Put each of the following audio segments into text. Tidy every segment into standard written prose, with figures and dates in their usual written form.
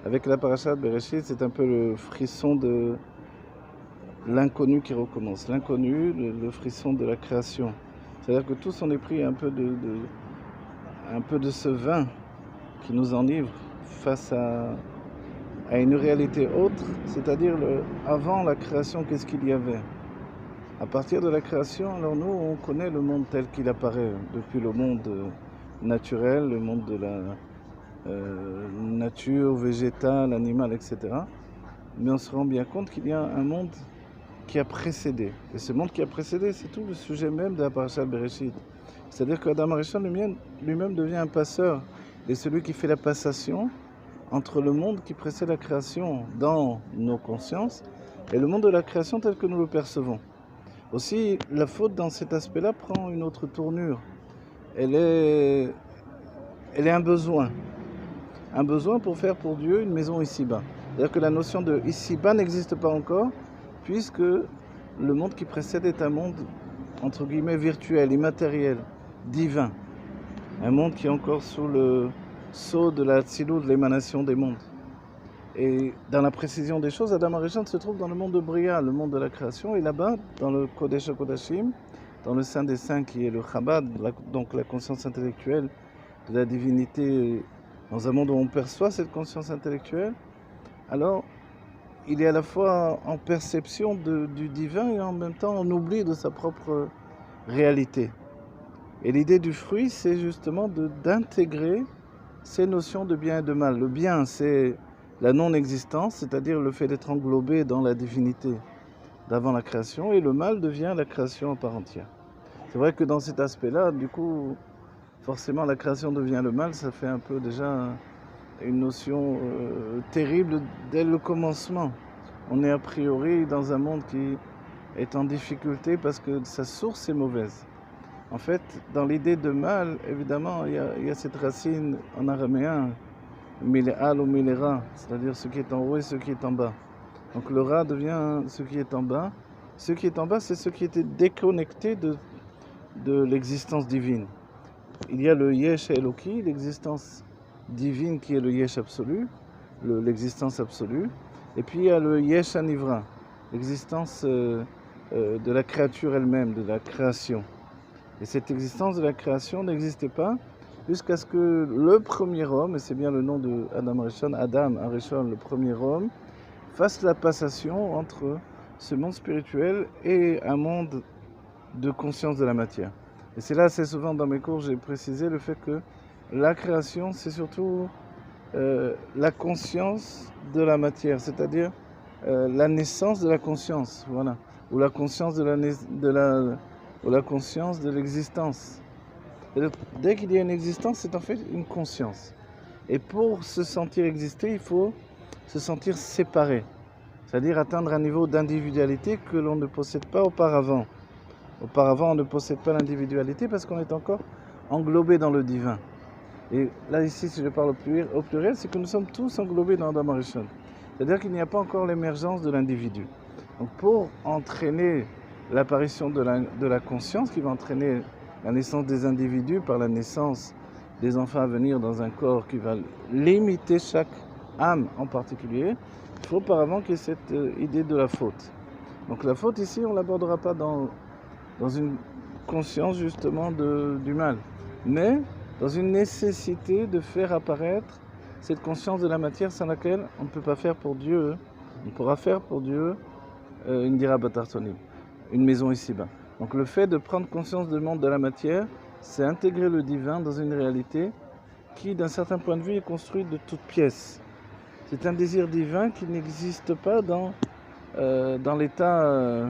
Avec la paracha de Bereshit, c'est un peu le frisson de l'inconnu qui recommence. L'inconnu, le frisson de la création. C'est-à-dire que tous on est pris un peu de ce vin qui nous enivre face à une réalité autre, c'est-à-dire avant la création, qu'est-ce qu'il y avait? À partir de la création, alors nous, on connaît le monde tel qu'il apparaît, depuis le monde naturel, le monde de la nature, végétale, animale, etc. Mais on se rend bien compte qu'il y a un monde qui a précédé. Et ce monde qui a précédé, c'est tout le sujet même de la paracha de Bereshit. C'est-à-dire qu'Adam Arishon lui-même devient un passeur, et celui qui fait la passation entre le monde qui précède la création dans nos consciences et le monde de la création tel que nous le percevons. Aussi, la faute dans cet aspect-là prend une autre tournure. Elle est un besoin pour faire pour Dieu une maison ici-bas. C'est-à-dire que la notion de ici-bas n'existe pas encore, puisque le monde qui précède est un monde, entre guillemets, virtuel, immatériel, divin. Un monde qui est encore sous le sceau de la tzilou, de l'émanation des mondes. Et dans la précision des choses, Adam Arishon se trouve dans le monde de Bria, le monde de la création, et là-bas, dans le Kodesh HaKodashim, dans le Saint des Saints qui est le Chabad, donc la conscience intellectuelle de la divinité, dans un monde où on perçoit cette conscience intellectuelle, alors il est à la fois en perception du divin et en même temps en oubli de sa propre réalité. Et l'idée du fruit, c'est justement d'intégrer ces notions de bien et de mal. Le bien, c'est la non-existence, c'est-à-dire le fait d'être englobé dans la divinité d'avant la création, et le mal devient la création en part entière. C'est vrai que dans cet aspect-là, du coup, forcément la création devient le mal, ça fait un peu déjà une notion terrible dès le commencement. On est a priori dans un monde qui est en difficulté parce que sa source est mauvaise. En fait, dans l'idée de mal, évidemment, il y a cette racine en araméen, miléal ou miléra, c'est-à-dire ce qui est en haut et ce qui est en bas. Donc le ra devient ce qui est en bas. Ce qui est en bas, c'est ce qui était déconnecté de l'existence divine. Il y a le Yesh Eloki, l'existence divine qui est le Yesh absolu, l'existence absolue. Et puis il y a le Yesh Anivra, l'existence de la créature elle-même, de la création. Et cette existence de la création n'existait pas jusqu'à ce que le premier homme, et c'est bien le nom de Adam Arishon, le premier homme, fasse la passation entre ce monde spirituel et un monde de conscience de la matière. Et c'est là, assez souvent dans mes cours, j'ai précisé le fait que la création, c'est surtout la conscience de la matière, c'est-à-dire la naissance de la conscience, voilà, ou la conscience ou la conscience de l'existence. Dès qu'il y a une existence, c'est en fait une conscience. Et pour se sentir exister, il faut se sentir séparé, c'est-à-dire atteindre un niveau d'individualité que l'on ne possède pas auparavant. Auparavant, on ne possède pas l'individualité parce qu'on est encore englobé dans le divin. Et là, ici, si je parle au pluriel, c'est que nous sommes tous englobés dans Adam Arishon. C'est-à-dire qu'il n'y a pas encore l'émergence de l'individu. Donc pour entraîner l'apparition de la conscience qui va entraîner la naissance des individus par la naissance des enfants à venir dans un corps qui va limiter chaque âme en particulier, il faut auparavant qu'il y ait cette idée de la faute. Donc la faute ici, on ne l'abordera pas dans une conscience justement du mal, mais dans une nécessité de faire apparaître cette conscience de la matière sans laquelle on ne peut pas faire pour Dieu. On pourra faire pour Dieu une dira batartonim, une maison ici-bas. Donc le fait de prendre conscience du monde de la matière, c'est intégrer le divin dans une réalité qui, d'un certain point de vue, est construite de toutes pièces. C'est un désir divin qui n'existe pas dans l'état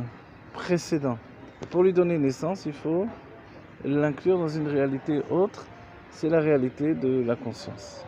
précédent. Pour lui donner naissance, il faut l'inclure dans une réalité autre, c'est la réalité de la conscience.